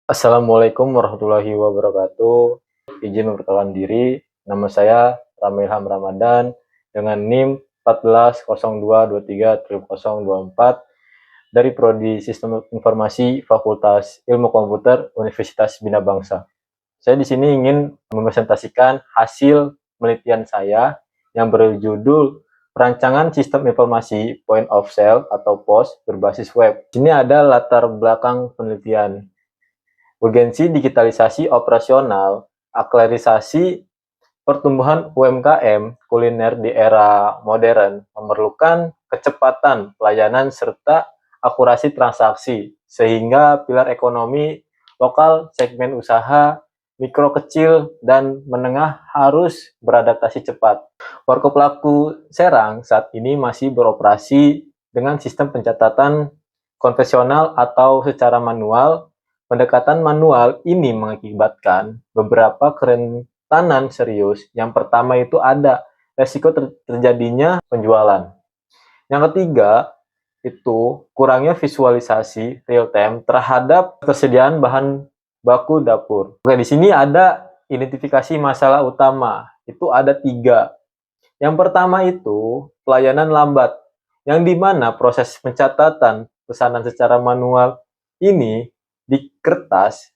Assalamualaikum warahmatullahi wabarakatuh. Izin memperkenalkan diri, nama saya Rama Ilham Ramadan dengan NIM 1402230024 dari Prodi Sistem Informasi Fakultas Ilmu Komputer Universitas Bina Bangsa. Saya di sini ingin mempresentasikan hasil penelitian saya yang berjudul Perancangan Sistem Informasi Point of Sale atau POS berbasis web. Di sini ada latar belakang penelitian. Urgensi digitalisasi operasional, akselerasi pertumbuhan UMKM kuliner di era modern memerlukan kecepatan pelayanan serta akurasi transaksi, sehingga pilar ekonomi lokal, segmen usaha, mikro kecil, dan menengah harus beradaptasi cepat. Warkop Laku Serang saat ini masih beroperasi dengan sistem pencatatan konvensional atau secara manual. Pendekatan manual ini mengakibatkan beberapa kerentanan serius. Yang pertama itu ada resiko terjadinya penjualan. Yang ketiga itu kurangnya visualisasi real time terhadap ketersediaan bahan baku dapur. Oke, di sini ada identifikasi masalah utama. Itu ada 3. Yang pertama itu pelayanan lambat, yang dimana proses pencatatan pesanan secara manual ini di kertas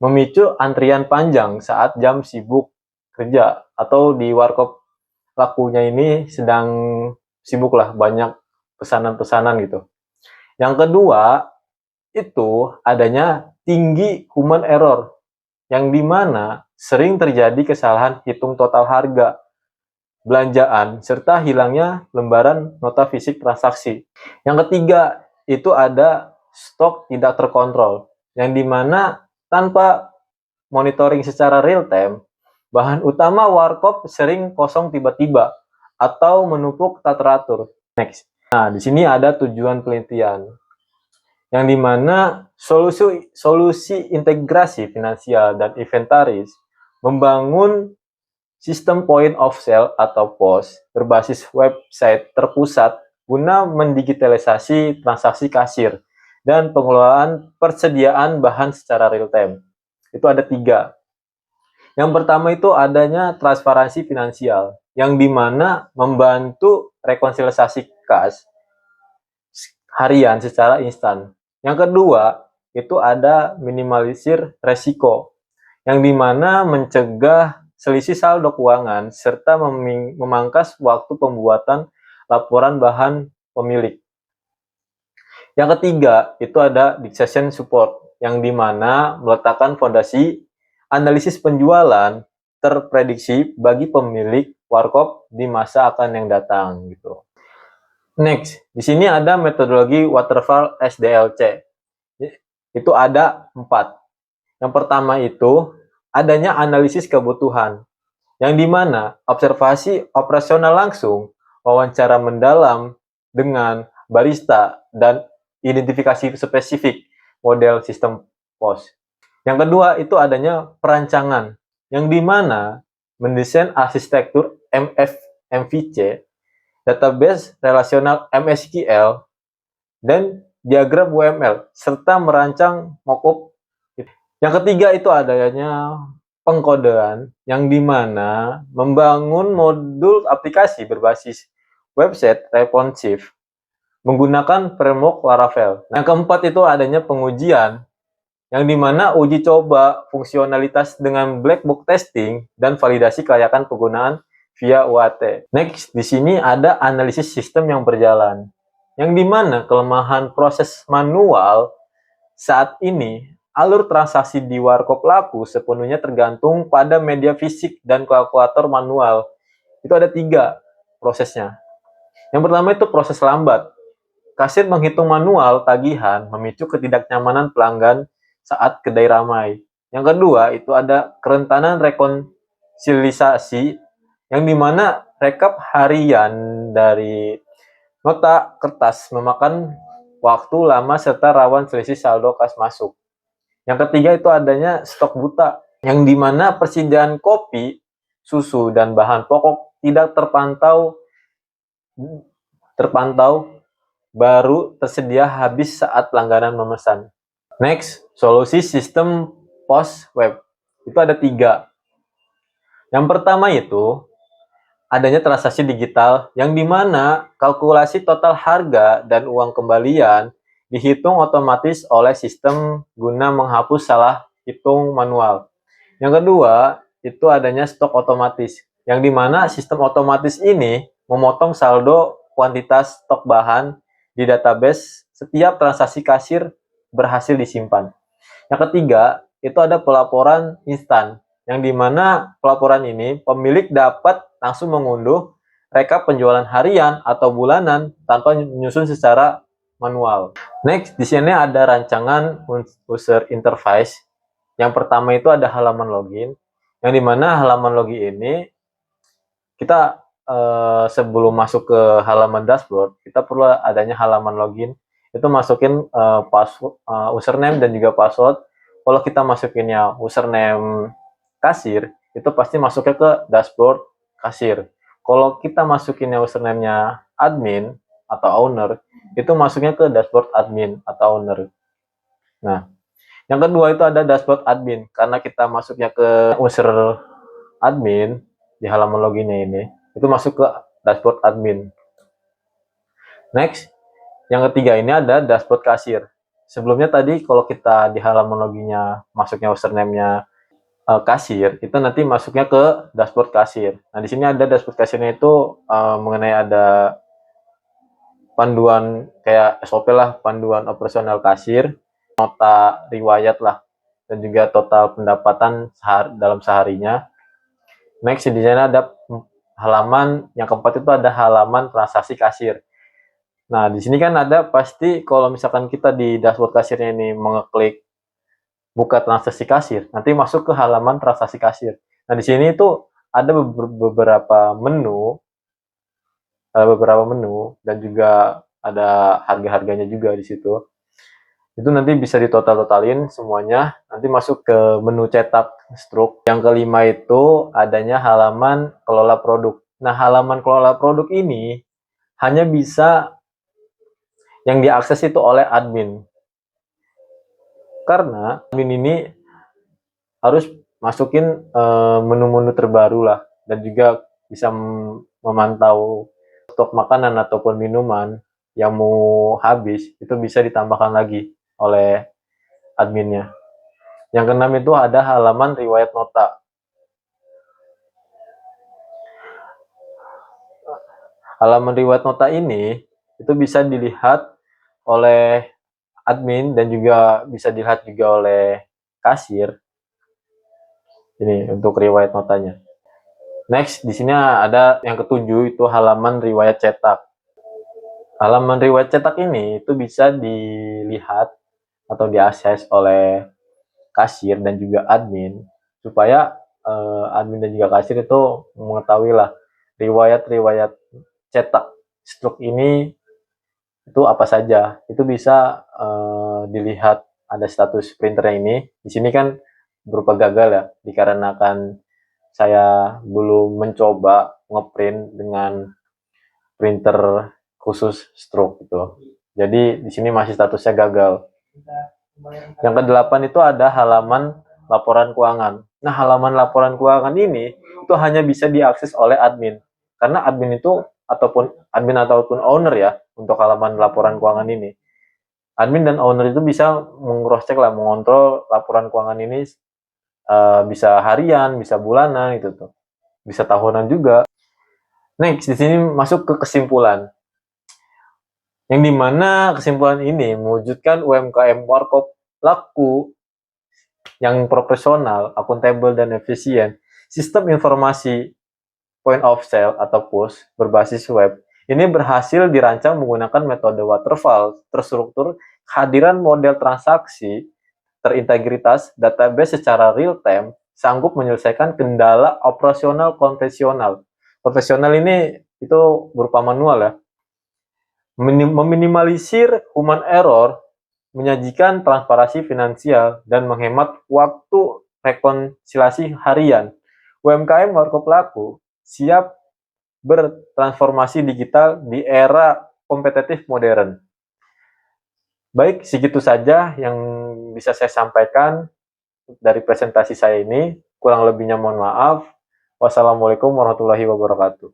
memicu antrian panjang saat jam sibuk kerja atau di warkop lakunya ini sedang sibuk lah, banyak pesanan-pesanan gitu. Yang kedua itu adanya tinggi human error, yang dimana sering terjadi kesalahan hitung total harga belanjaan serta hilangnya lembaran nota fisik transaksi. Yang ketiga itu ada stok tidak terkontrol, yang dimana tanpa monitoring secara real time, bahan utama warkop sering kosong tiba-tiba atau menumpuk tak teratur. Next. Nah, di sini ada tujuan penelitian, yang dimana solusi integrasi finansial dan inventaris membangun sistem point of sale atau POS berbasis website terpusat guna mendigitalisasi transaksi kasir dan pengelolaan persediaan bahan secara real time. Itu ada 3. Yang pertama itu adanya transparansi finansial, yang dimana membantu rekonsiliasi kas harian secara instan. Yang kedua itu ada minimalisir resiko, yang dimana mencegah selisih saldo keuangan serta memangkas waktu pembuatan laporan bahan pemilik. Yang ketiga, itu ada decision support, yang dimana meletakkan fondasi analisis penjualan terprediksi bagi pemilik warkop di masa akan yang datang gitu. Next, di sini ada metodologi waterfall SDLC. Itu ada 4. Yang pertama itu adanya analisis kebutuhan, yang dimana observasi operasional langsung, wawancara mendalam dengan barista, dan identifikasi spesifik model sistem POS. Yang kedua itu adanya perancangan, yang dimana mendesain arsitektur MVC, database relasional MSQL, dan diagram UML, serta merancang mockup. Yang ketiga itu adanya pengkodean, yang dimana membangun modul aplikasi berbasis website responsive menggunakan framework Laravel. Yang keempat itu adanya pengujian, yang dimana uji coba fungsionalitas dengan black box testing dan validasi kelayakan penggunaan via UAT. Next, di sini ada analisis sistem yang berjalan, yang dimana kelemahan proses manual saat ini, alur transaksi di warkop laku sepenuhnya tergantung pada media fisik dan kalkulator manual. Itu ada 3 prosesnya. Yang pertama itu proses lambat. Kasir menghitung manual tagihan memicu ketidaknyamanan pelanggan saat kedai ramai. Yang kedua itu ada kerentanan rekonsiliasi, yang dimana rekap harian dari nota kertas memakan waktu lama serta rawan selisih saldo kas masuk. Yang ketiga itu adanya stok buta, yang dimana persediaan kopi, susu, dan bahan pokok tidak terpantau baru tersedia habis saat langganan memesan. Next, solusi sistem POS web. Itu ada 3. Yang pertama itu adanya transaksi digital yang dimana kalkulasi total harga dan uang kembalian dihitung otomatis oleh sistem guna menghapus salah hitung manual. Yang kedua, itu adanya stok otomatis, yang dimana sistem otomatis ini memotong saldo kuantitas stok bahan di database setiap transaksi kasir berhasil disimpan. Yang ketiga, itu ada pelaporan instan, yang dimana pelaporan ini pemilik dapat langsung mengunduh rekap penjualan harian atau bulanan tanpa menyusun secara manual. Next, di sini ada rancangan user interface. Yang pertama itu ada halaman login, yang dimana halaman login ini kita sebelum masuk ke halaman dashboard, kita perlu adanya halaman login. Itu masukin username dan juga password. Kalau kita masukinnya username kasir, itu pasti masuknya ke dashboard kasir. Kalau kita masukinnya username-nya admin atau owner, itu masuknya ke dashboard admin atau owner. Nah, yang kedua itu ada dashboard admin. Karena kita masuknya ke user admin di halaman loginnya ini, itu masuk ke dashboard admin. Next, yang ketiga ini ada dashboard kasir. Sebelumnya tadi kalau kita di halaman loginnya masuknya username-nya kasir, itu nanti masuknya ke dashboard kasir. Nah, di sini ada dashboard kasirnya itu mengenai ada panduan kayak SOP lah, panduan operasional kasir, nota riwayat lah, dan juga total pendapatan dalam seharinya. Next, di sana ada halaman yang keempat itu ada halaman transaksi kasir. Nah, di sini kan ada pasti kalau misalkan kita di dashboard kasirnya ini mengeklik buka transaksi kasir, nanti masuk ke halaman transaksi kasir. Nah, di sini itu ada beberapa menu dan juga ada harga-harganya juga di situ. Itu nanti bisa ditotal-totalin semuanya, nanti masuk ke menu cetak struk. Yang kelima itu adanya halaman kelola produk. Nah, halaman kelola produk ini hanya bisa yang diakses itu oleh admin. Karena admin ini harus masukin menu-menu terbaru lah, dan juga bisa memantau stok makanan ataupun minuman yang mau habis, itu bisa ditambahkan lagi oleh adminnya. Yang keenam itu ada halaman riwayat nota. Halaman riwayat nota ini itu bisa dilihat oleh admin dan juga bisa dilihat juga oleh kasir. Ini untuk riwayat notanya. Next, di sini ada yang ketujuh itu halaman riwayat cetak. Halaman riwayat cetak ini itu bisa dilihat atau diakses oleh kasir dan juga admin supaya admin dan juga kasir itu mengetahui lah riwayat-riwayat cetak struk ini itu apa saja. Itu bisa dilihat ada status printernya ini. Di sini kan berupa gagal ya, dikarenakan saya belum mencoba ngeprint dengan printer khusus stroke gitu. Jadi di sini masih statusnya gagal. Yang kedelapan itu ada halaman laporan keuangan. Nah, halaman laporan keuangan ini itu hanya bisa diakses oleh admin. Karena admin itu ataupun owner ya untuk halaman laporan keuangan ini. Admin dan owner itu bisa meng-cross-check lah, mengontrol laporan keuangan ini bisa harian, bisa bulanan gitu tuh. Bisa tahunan juga. Next, di sini masuk ke kesimpulan. Yang dimana kesimpulan ini mewujudkan UMKM Warkop laku yang profesional, akuntabel, dan efisien. Sistem informasi point of sale atau POS berbasis web ini berhasil dirancang menggunakan metode waterfall terstruktur, kehadiran model transaksi terintegritas, database secara real time, sanggup menyelesaikan kendala operasional konvensional. Konvensional ini itu berupa manual ya. Meminimalisir human error, menyajikan transparansi finansial, dan menghemat waktu rekonsiliasi harian. UMKM Warkop Laku siap bertransformasi digital di era kompetitif modern. Baik, segitu saja yang bisa saya sampaikan dari presentasi saya ini. Kurang lebihnya mohon maaf. Wassalamualaikum warahmatullahi wabarakatuh.